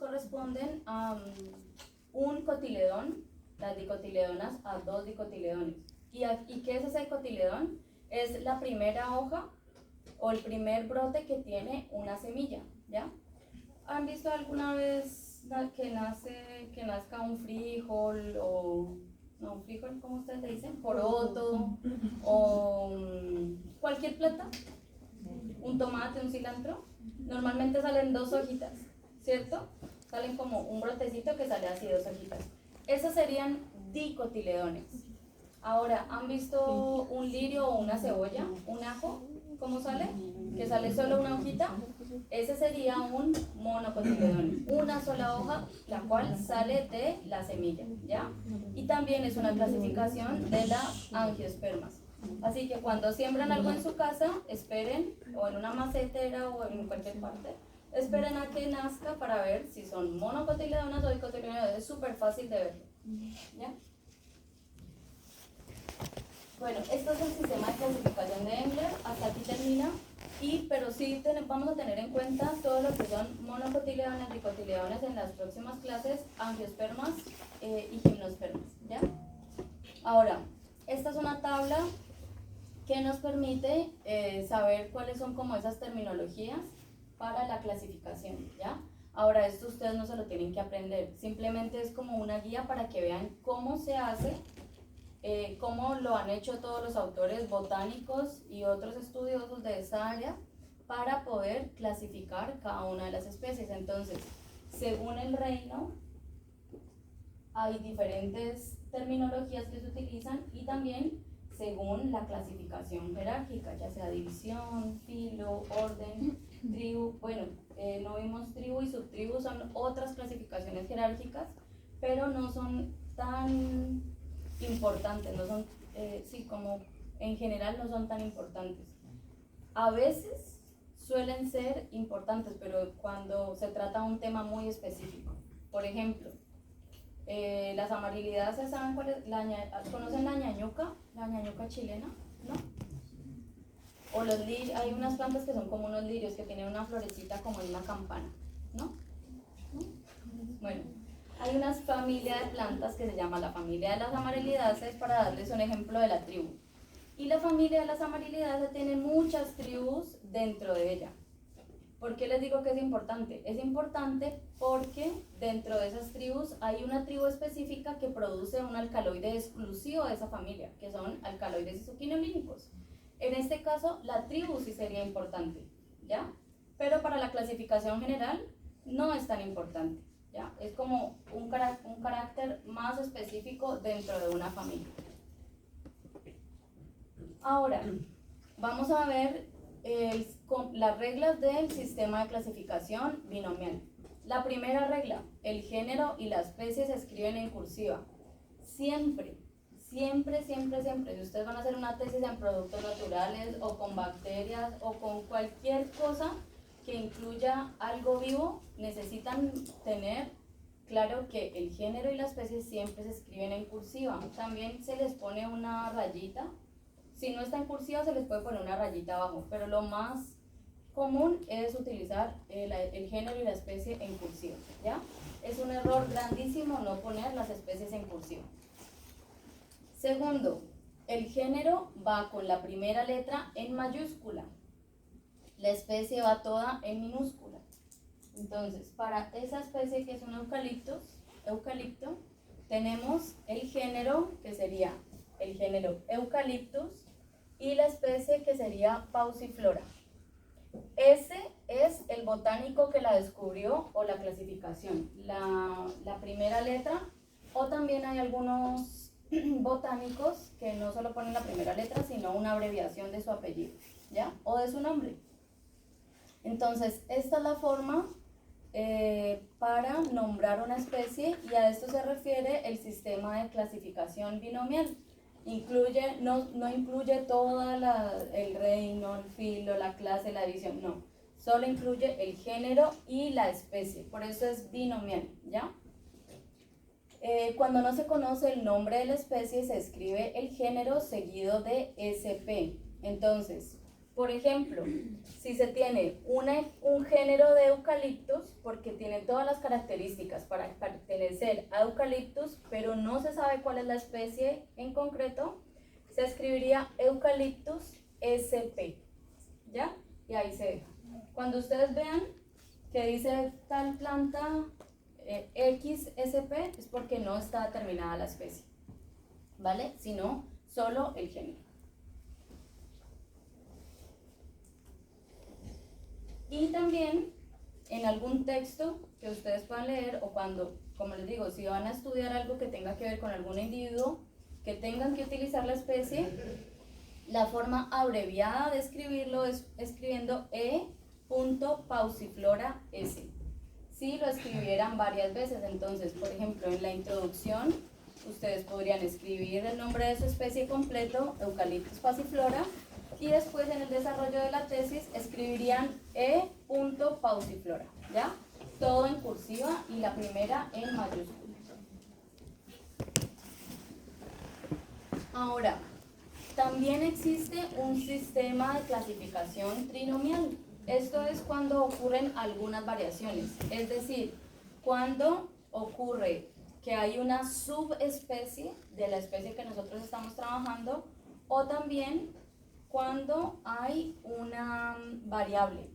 corresponden a un cotiledón, las dicotiledonas a 2 dicotiledones. ¿Y qué es ese cotiledón? Es la primera hoja o el primer brote que tiene una semilla, ¿ya? ¿Han visto alguna vez que nazca un frijol o, no, un frijol, ¿cómo ustedes le dicen? Poroto o cualquier planta, un tomate, un cilantro? Normalmente salen 2 hojitas, ¿cierto? Salen como un brotecito que sale así 2 hojitas. Esos serían dicotiledones. Ahora, ¿han visto un lirio o una cebolla, un ajo? ¿Cómo sale? Que sale solo una hojita. Ese sería un monocotiledón, una sola hoja, la cual sale de la semilla, ¿ya? Y también es una clasificación de las angiospermas. Así que cuando siembran algo en su casa, esperen, o en una macetera o en cualquier parte, esperen a que nazca para ver si son monocotiledonas o dicotiledonas. Es súper fácil de verlo, ¿ya? Bueno, esto es el sistema de clasificación de Engler, hasta aquí termina, pero sí vamos a tener en cuenta todo lo que son monocotiledones, dicotiledones en las próximas clases, angiospermas y gimnospermas, ¿ya? Ahora, esta es una tabla que nos permite saber cuáles son como esas terminologías para la clasificación, ¿ya? Ahora, esto ustedes no se lo tienen que aprender, simplemente es como una guía para que vean cómo se hace, cómo lo han hecho todos los autores botánicos y otros estudiosos de esta área para poder clasificar cada una de las especies. Entonces, según el reino, hay diferentes terminologías que se utilizan y también según la clasificación jerárquica, ya sea división, filo, orden, tribu. Bueno, no vimos tribu y subtribu, son otras clasificaciones jerárquicas, pero no son tan importantes, no son, sí, como en general no son tan importantes. A veces suelen ser importantes, pero cuando se trata de un tema muy específico. Por ejemplo, las amarilidáceas, ¿saben cuál es? ¿Conocen la ñañuca chilena? ¿No? O los lirios, hay unas plantas que son como unos lirios que tienen una florecita como en una campana, ¿no? Bueno, hay una familia de plantas que se llama la familia de las amarilidáceas, para darles un ejemplo de la tribu. Y la familia de las amarilidáceas tiene muchas tribus dentro de ella. ¿Por qué les digo que es importante? Es importante porque dentro de esas tribus hay una tribu específica que produce un alcaloide exclusivo de esa familia, que son alcaloides isoquinolínicos. En este caso, la tribu sí sería importante, ¿ya? Pero para la clasificación general no es tan importante, ¿ya? Es como un carácter más específico dentro de una familia. Ahora, vamos a ver las reglas del sistema de clasificación binomial. La primera regla, el género y la especie se escriben en cursiva. Siempre, siempre, siempre, siempre, si ustedes van a hacer una tesis en productos naturales o con bacterias o con cualquier cosa que incluya algo vivo, necesitan tener claro que el género y la especie siempre se escriben en cursiva. También se les pone una rayita. Si no está en cursiva se les puede poner una rayita abajo, pero lo más común es utilizar el género y la especie en cursiva, ¿ya? Es un error grandísimo no poner las especies en cursiva. Segundo, el género va con la primera letra en mayúscula, la especie va toda en minúscula. Entonces, para esa especie que es un eucalipto, tenemos el género que sería el género Eucalyptus y la especie que sería Pauciflora. Ese es el botánico que la descubrió o la clasificación, la primera letra, o también hay algunos botánicos que no solo ponen la primera letra, sino una abreviación de su apellido, ¿ya? O de su nombre. Entonces, esta es la forma para nombrar una especie y a esto se refiere el sistema de clasificación binomial. No incluye todo el reino, el filo, la clase, la división, no. Solo incluye el género y la especie, por eso es binomial, ¿ya? Cuando no se conoce el nombre de la especie, se escribe el género seguido de SP. Entonces, Por ejemplo, si se tiene un género de eucaliptus, porque tiene todas las características para pertenecer a eucaliptus, pero no se sabe cuál es la especie en concreto, se escribiría Eucalyptus sp, ¿ya? Y ahí se deja. Cuando ustedes vean que dice tal planta XSP, es porque no está determinada la especie, ¿vale? Sino solo el género. Y también en algún texto que ustedes puedan leer, o cuando, como les digo, si van a estudiar algo que tenga que ver con algún individuo, que tengan que utilizar la especie, la forma abreviada de escribirlo es escribiendo E.Pauciflora S. Si lo escribieran varias veces, entonces, por ejemplo, en la introducción, ustedes podrían escribir el nombre de su especie completo, Eucalyptus pauciflora, y después en el desarrollo de la tesis escribirían E.Pauciflora, ¿ya? Todo en cursiva y la primera en mayúscula. Ahora, también existe un sistema de clasificación trinomial. Esto es cuando ocurren algunas variaciones, es decir, cuando ocurre que hay una subespecie de la especie que nosotros estamos trabajando, o también cuando hay una variable,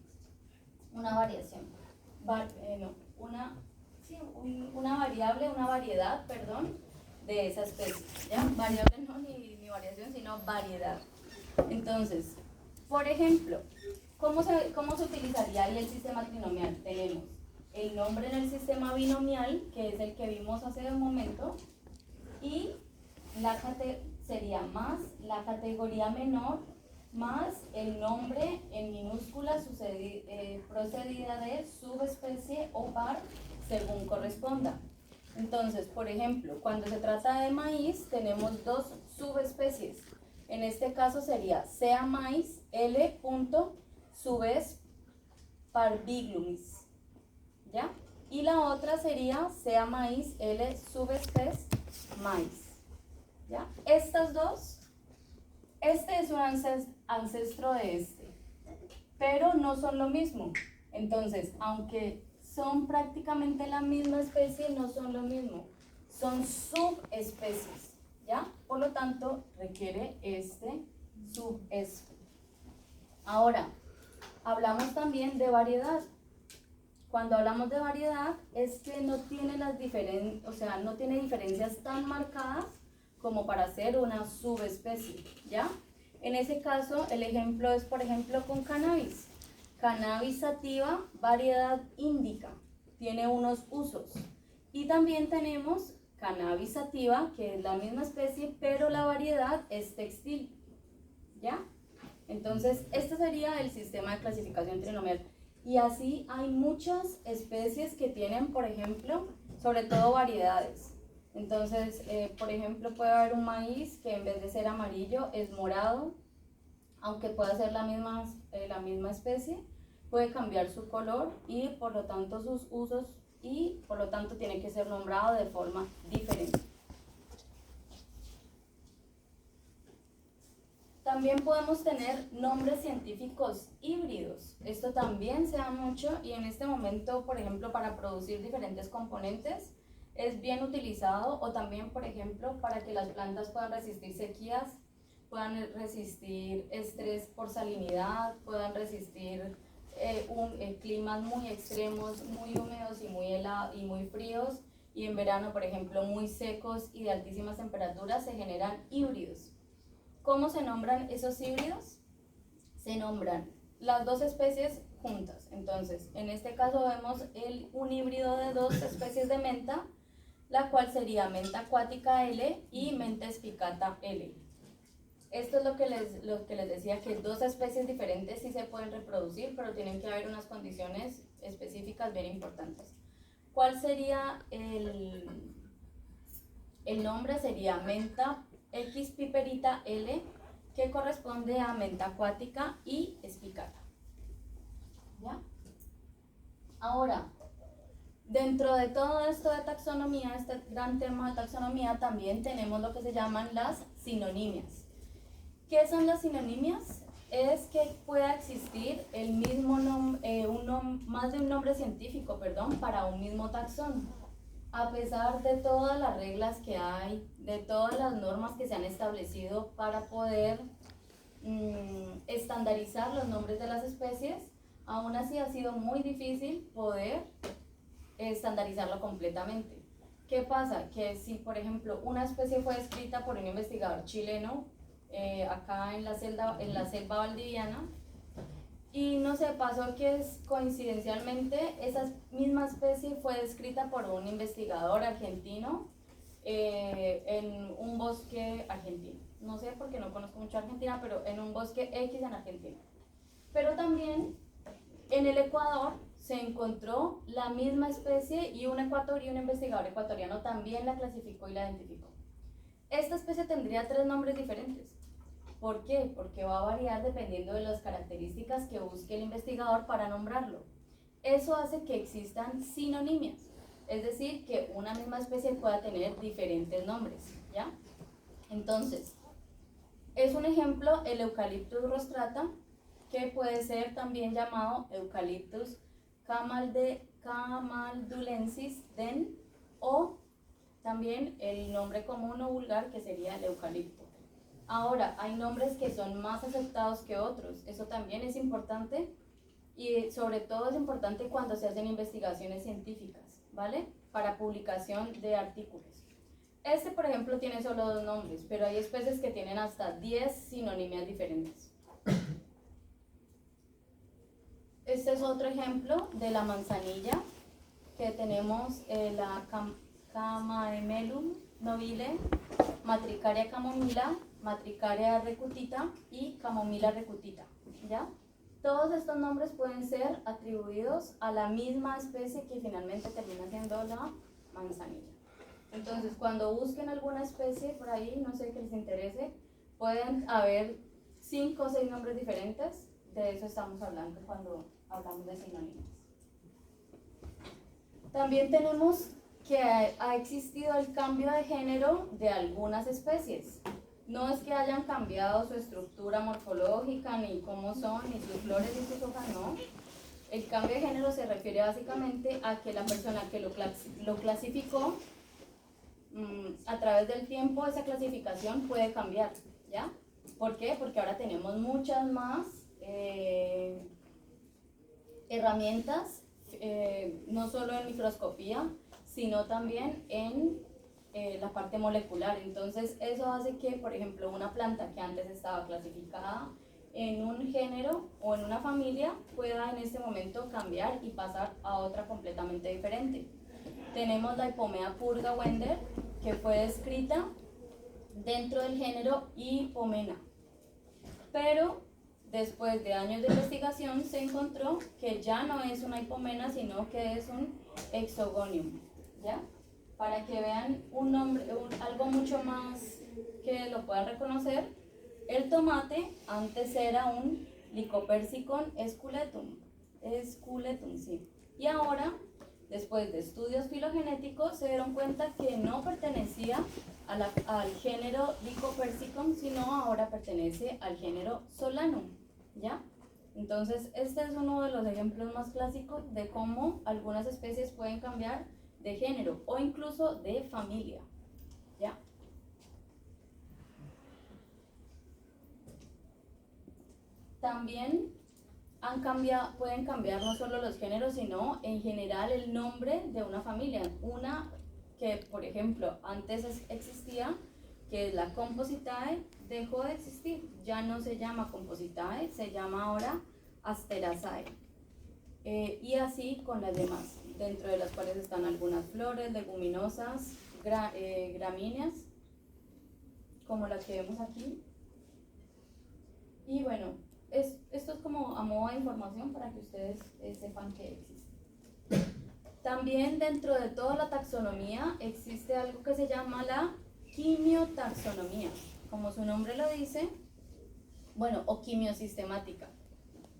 una variación, una variable, una variedad, perdón, de esa especie, ¿ya? Variable no ni variación, sino variedad. Entonces, por ejemplo, ¿cómo se utilizaría ahí el sistema trinomial? Tenemos el nombre en el sistema binomial, que es el que vimos hace un momento, y sería más la categoría menor más el nombre en minúscula procedida de subespecie o par según corresponda. Entonces, por ejemplo, cuando se trata de maíz, tenemos dos subespecies. En este caso sería Sea maíz L. subes parviglumis, ¿ya? Y la otra sería Sea maíz L. subespes maíz, ¿ya? Estas dos, este es un ancestro de este, pero no son lo mismo. Entonces, aunque son prácticamente la misma especie, no son lo mismo, son subespecies, ¿ya? Por lo tanto, requiere este subespecies. Ahora, hablamos también de variedad. Cuando hablamos de variedad, es que no tiene no tiene diferencias tan marcadas como para ser una subespecie, ¿ya? En ese caso, el ejemplo es, por ejemplo, con cannabis. Cannabis sativa, variedad índica, tiene unos usos. Y también tenemos cannabis sativa, que es la misma especie, pero la variedad es textil, ¿ya? Entonces, este sería el sistema de clasificación trinomial. Y así hay muchas especies que tienen, por ejemplo, sobre todo variedades. Entonces, por ejemplo, puede haber un maíz que en vez de ser amarillo es morado, aunque pueda ser la misma especie, puede cambiar su color y por lo tanto sus usos, y por lo tanto tiene que ser nombrado de forma diferente. También podemos tener nombres científicos híbridos. Esto también se da mucho y en este momento, por ejemplo, para producir diferentes componentes es bien utilizado, o también, por ejemplo, para que las plantas puedan resistir sequías, puedan resistir estrés por salinidad, puedan resistir climas muy extremos, muy húmedos y muy fríos, y en verano, por ejemplo, muy secos y de altísimas temperaturas, se generan híbridos. ¿Cómo se nombran esos híbridos? Se nombran las dos especies juntas. Entonces, en este caso vemos un híbrido de dos especies de menta, la cual sería menta acuática L y menta spicata L. Esto es lo que les decía, que dos especies diferentes sí se pueden reproducir, pero tienen que haber unas condiciones específicas bien importantes. ¿Cuál sería el nombre? Sería menta X piperita L, que corresponde a menta acuática y spicata, ¿ya? Ahora, dentro de todo esto de taxonomía, este gran tema de taxonomía, también tenemos lo que se llaman las sinonimias. ¿Qué son las sinonimias? es que pueda existir el mismo más de un nombre científico, perdón, para un mismo taxón. A pesar de todas las reglas que hay, de todas las normas que se han establecido para poder estandarizar los nombres de las especies, aún así ha sido muy difícil poder estandarizarlo completamente. ¿Qué pasa? Que si, por ejemplo, una especie fue descrita por un investigador chileno acá en la selva valdiviana, y no sé, pasó que coincidencialmente esa misma especie fue descrita por un investigador argentino en un bosque argentino. No sé porque no conozco mucho Argentina, pero en un bosque X en Argentina. Pero también en el Ecuador se encontró la misma especie y un investigador ecuatoriano también la clasificó y la identificó. Esta especie tendría 3 nombres diferentes. ¿Por qué? Porque va a variar dependiendo de las características que busque el investigador para nombrarlo. Eso hace que existan sinonimias, es decir, que una misma especie pueda tener diferentes nombres, ¿ya? Entonces, es un ejemplo el Eucalyptus rostrata, que puede ser también llamado Eucalyptus camaldulensis den, o también el nombre común o vulgar que sería el eucalipto. Ahora, hay nombres que son más aceptados que otros, eso también es importante, y sobre todo es importante cuando se hacen investigaciones científicas, ¿vale? Para publicación de artículos. Este, por ejemplo, tiene solo 2 nombres, pero hay especies que tienen hasta 10 sinonimias diferentes. Este es otro ejemplo de la manzanilla, que tenemos la Camaemelum nobile, Matricaria camomila, Matricaria recutita y Camomila recutita, ¿ya? Todos estos nombres pueden ser atribuidos a la misma especie que finalmente termina siendo la manzanilla. Entonces, cuando busquen alguna especie por ahí, no sé, que les interese, pueden haber 5 o 6 nombres diferentes. De eso estamos hablando cuando hablamos de sinónimos. También tenemos que ha existido el cambio de género de algunas especies. No es que hayan cambiado su estructura morfológica, ni cómo son, ni sus flores ni sus hojas, no. El cambio de género se refiere básicamente a que la persona que lo clasificó, a través del tiempo esa clasificación puede cambiar, ¿ya? ¿Por qué? Porque ahora tenemos muchas más herramientas, no solo en microscopía, sino también en la parte molecular. Entonces eso hace que, por ejemplo, una planta que antes estaba clasificada en un género o en una familia pueda en este momento cambiar y pasar a otra completamente diferente. Tenemos la Hipomea purga Wender, que fue descrita dentro del género Hipomena, pero después de años de investigación se encontró que ya no es una hipomena, sino que es un Exogonium, ¿ya? Para que vean un nombre, algo mucho más que lo puedan reconocer. El tomate antes era un Lycopersicon esculetum, sí. Y ahora, después de estudios filogenéticos, se dieron cuenta que no pertenecía al género Lycopersicon, sino ahora pertenece al género Solanum, ¿ya? Entonces, este es uno de los ejemplos más clásicos de cómo algunas especies pueden cambiar de género o incluso de familia, ¿ya? También pueden cambiar no solo los géneros, sino en general el nombre de una familia. Una que, por ejemplo, antes existía, que es la Compositae, dejó de existir. Ya no se llama Compositae, se llama ahora Asteraceae. Y así con las demás, dentro de las cuales están algunas flores, leguminosas, gramíneas, como las que vemos aquí. Y bueno, esto es como a modo de información para que ustedes sepan que existe. También dentro de toda la taxonomía existe algo que se llama la quimiotaxonomía, como su nombre lo dice, bueno, o quimiosistemática.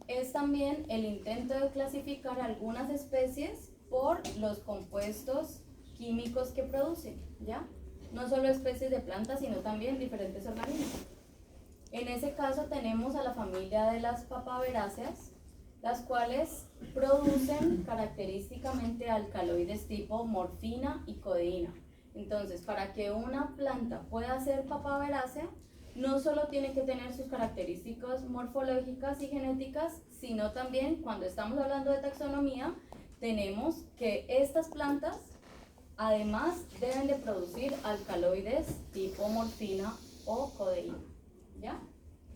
Es también el intento de clasificar algunas especies por los compuestos químicos que producen, ¿ya? No solo especies de plantas, sino también diferentes organismos. En ese caso tenemos a la familia de las papaveráceas, las cuales producen característicamente alcaloides tipo morfina y codeína. Entonces, para que una planta pueda ser papaverácea, no solo tiene que tener sus características morfológicas y genéticas, sino también, cuando estamos hablando de taxonomía, tenemos que estas plantas además deben de producir alcaloides tipo morfina o codeína, ¿ya?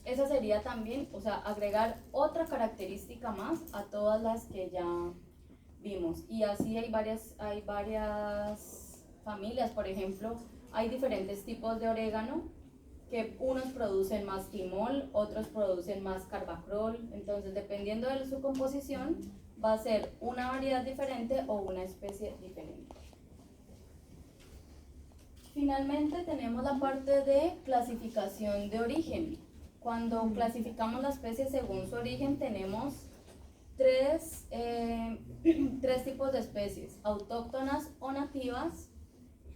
Esa sería también, o sea, agregar otra característica más a todas las que ya vimos. Y así hay varias familias, por ejemplo, hay diferentes tipos de orégano, que unos producen más timol, otros producen más carbacrol, entonces dependiendo de su composición va a ser una variedad diferente o una especie diferente. Finalmente tenemos la parte de clasificación de origen. Cuando clasificamos las especies según su origen tenemos tres tipos de especies: autóctonas o nativas,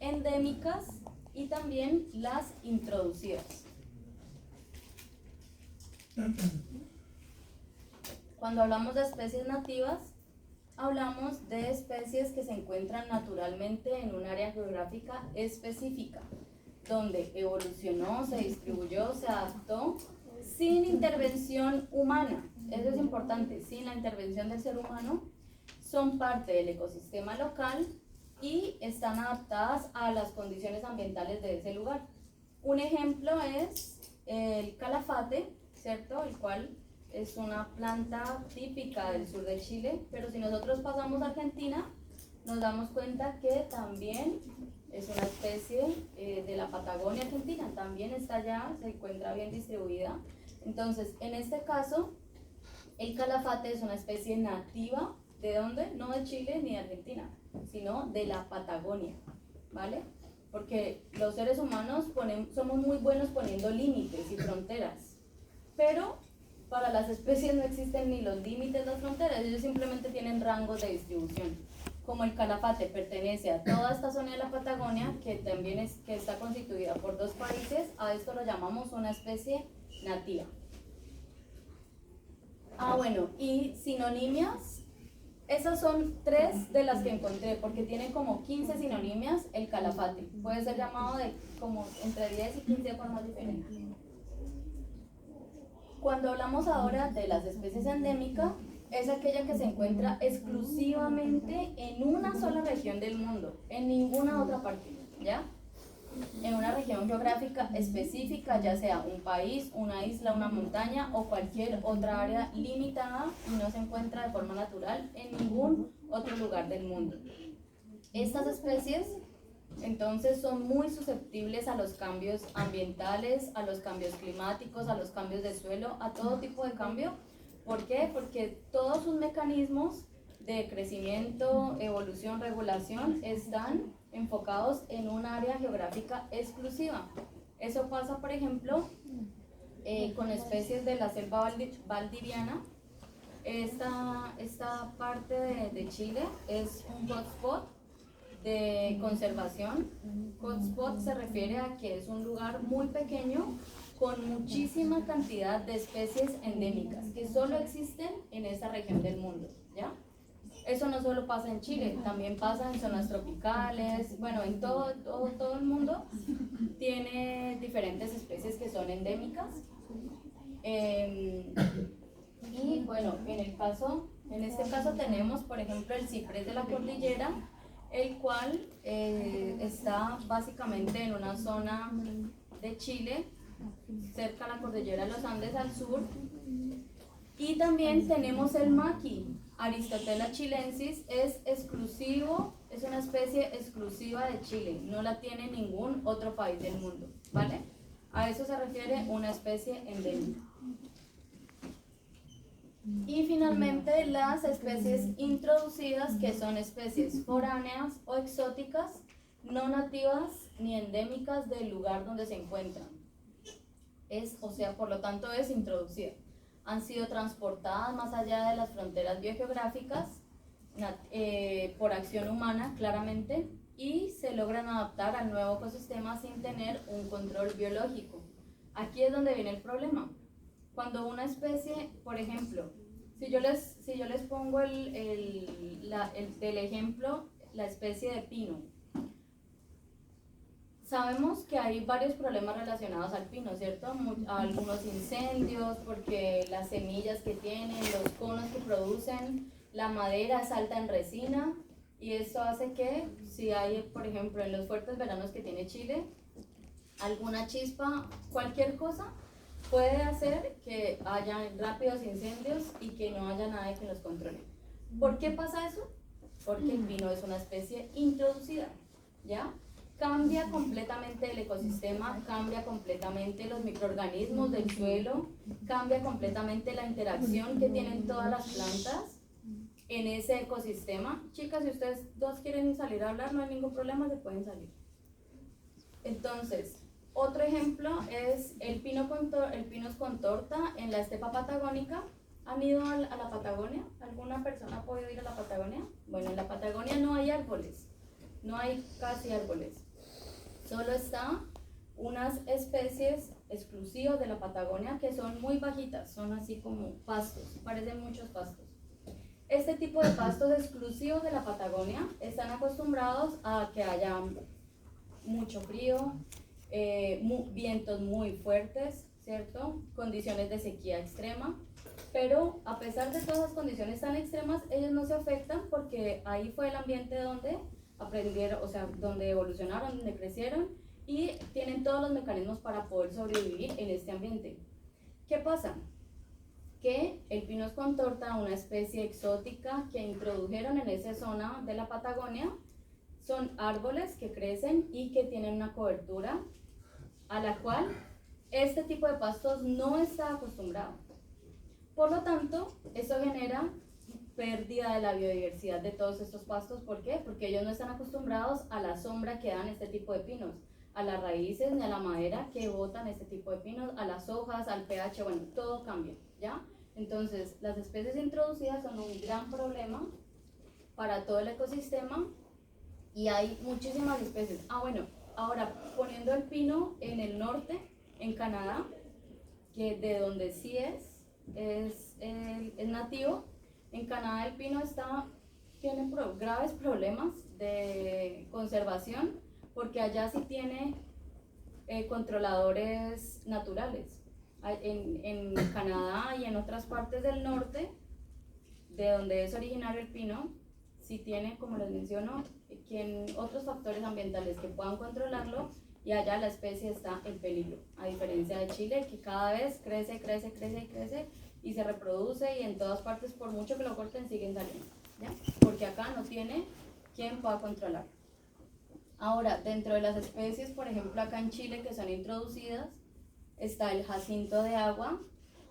endémicas y también las introducidas. Cuando hablamos de especies nativas, hablamos de especies que se encuentran naturalmente en un área geográfica específica, donde evolucionó, se distribuyó, se adaptó sin intervención humana. Eso es importante, sin la intervención del ser humano, son parte del ecosistema local y están adaptadas a las condiciones ambientales de ese lugar. Un ejemplo es el calafate, ¿cierto? El cual es una planta típica del sur de Chile, pero si nosotros pasamos a Argentina, nos damos cuenta que también es una especie de la Patagonia argentina, también está allá, se encuentra bien distribuida. Entonces, en este caso, el calafate es una especie nativa, ¿de dónde? No de Chile ni de Argentina, sino de la Patagonia, ¿vale? Porque los seres humanos somos muy buenos poniendo límites y fronteras, pero para las especies no existen ni los límites, las fronteras, ellos simplemente tienen rangos de distribución. Como el calafate pertenece a toda esta zona de la Patagonia, que también está constituida por 2 países, a esto lo llamamos una especie nativa. Bueno, y sinonimias, esas son 3 de las que encontré, porque tiene como 15 sinonimias el calafate. Puede ser llamado de como entre 10 y 15 formas diferentes. Cuando hablamos ahora de las especies endémicas, es aquella que se encuentra exclusivamente en una sola región del mundo, en ninguna otra parte, ¿ya? En una región geográfica específica, ya sea un país, una isla, una montaña o cualquier otra área limitada, y no se encuentra de forma natural en ningún otro lugar del mundo. Estas especies entonces son muy susceptibles a los cambios ambientales, a los cambios climáticos, a los cambios de suelo, a todo tipo de cambio. ¿Por qué? Porque todos sus mecanismos de crecimiento, evolución, regulación están enfocados en un área geográfica exclusiva. Eso pasa, por ejemplo, con especies de la selva valdiviana. Esta parte de Chile es un hotspot de conservación. Hotspot se refiere a que es un lugar muy pequeño con muchísima cantidad de especies endémicas que solo existen en esa región del mundo, ¿ya? Eso no solo pasa en Chile, también pasa en zonas tropicales, bueno, en todo el mundo tiene diferentes especies que son endémicas. Y bueno, en este caso tenemos, por ejemplo, el ciprés de la cordillera, el cual está básicamente en una zona de Chile, cerca a la cordillera de los Andes al sur. Y también tenemos el maqui, Aristotela chilensis, es una especie exclusiva de Chile, no la tiene ningún otro país del mundo, ¿vale? A eso se refiere una especie endémica. Y finalmente las especies introducidas, que son especies foráneas o exóticas, no nativas ni endémicas del lugar donde se encuentran. Por lo tanto es introducida. Han sido transportadas más allá de las fronteras biogeográficas por acción humana, claramente, y se logran adaptar al nuevo ecosistema sin tener un control biológico. Aquí es donde viene el problema. Cuando una especie, por ejemplo, si yo les pongo del ejemplo la especie de pino, sabemos que hay varios problemas relacionados al pino, ¿cierto? Algunos incendios, porque las semillas que tienen, los conos que producen, la madera es alta en resina, y esto hace que, si hay, por ejemplo, en los fuertes veranos que tiene Chile, alguna chispa, cualquier cosa, puede hacer que haya rápidos incendios y que no haya nadie que los controle. ¿Por qué pasa eso? Porque el pino es una especie introducida, ¿ya? Cambia completamente el ecosistema, cambia completamente los microorganismos del suelo, cambia completamente la interacción que tienen todas las plantas en ese ecosistema. Chicas, si ustedes dos quieren salir a hablar, no hay ningún problema, se pueden salir. Entonces, otro ejemplo es el pinos con torta en la estepa patagónica. ¿Han ido a la Patagonia? ¿Alguna persona ha podido ir a la Patagonia? Bueno, en la Patagonia no hay árboles, no hay casi árboles. Solo están unas especies exclusivas de la Patagonia que son muy bajitas, son así como pastos, parecen muchos pastos. Este tipo de pastos exclusivos de la Patagonia están acostumbrados a que haya mucho frío, vientos muy fuertes, ¿cierto? Condiciones de sequía extrema, pero a pesar de todas las condiciones tan extremas, ellos no se afectan porque ahí fue el ambiente donde aprendieron, o sea, donde evolucionaron, donde crecieron y tienen todos los mecanismos para poder sobrevivir en este ambiente. ¿Qué pasa? Que el pinos con torta, una especie exótica que introdujeron en esa zona de la Patagonia, son árboles que crecen y que tienen una cobertura a la cual este tipo de pastos no está acostumbrado. Por lo tanto, eso genera pérdida de la biodiversidad de todos estos pastos. ¿Por qué? Porque ellos no están acostumbrados a la sombra que dan este tipo de pinos, a las raíces ni a la madera que botan este tipo de pinos, a las hojas, al pH, bueno, todo cambia, ¿ya? Entonces, las especies introducidas son un gran problema para todo el ecosistema y hay muchísimas especies. Bueno, ahora poniendo el pino en el norte, en Canadá, que de donde sí es nativo, en Canadá el pino tiene graves problemas de conservación porque allá sí tiene controladores naturales. En Canadá y en otras partes del norte, de donde es originario el pino, sí tiene, como les menciono, otros factores ambientales que puedan controlarlo, y allá la especie está en peligro, a diferencia de Chile, que cada vez crece y se reproduce, y en todas partes, por mucho que lo corten, siguen saliendo, ¿ya? Porque acá no tiene quien pueda controlar. Ahora, dentro de las especies, por ejemplo, acá en Chile que son introducidas, está el jacinto de agua,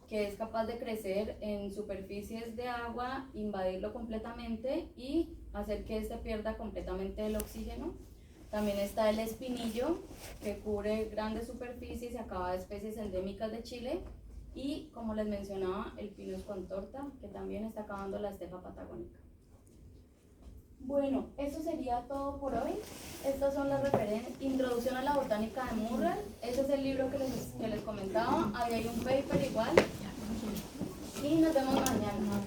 que es capaz de crecer en superficies de agua, invadirlo completamente y hacer que éste pierda completamente el oxígeno. También está el espinillo, que cubre grandes superficies y acaba de especies endémicas de Chile. Y, como les mencionaba, el pinus con torta, que también está acabando la estepa patagónica. Bueno, eso sería todo por hoy. Estas son las referencias. Introducción a la botánica de Murrell. Ese es el libro que les comentaba. Ahí hay un paper igual. Y nos vemos mañana.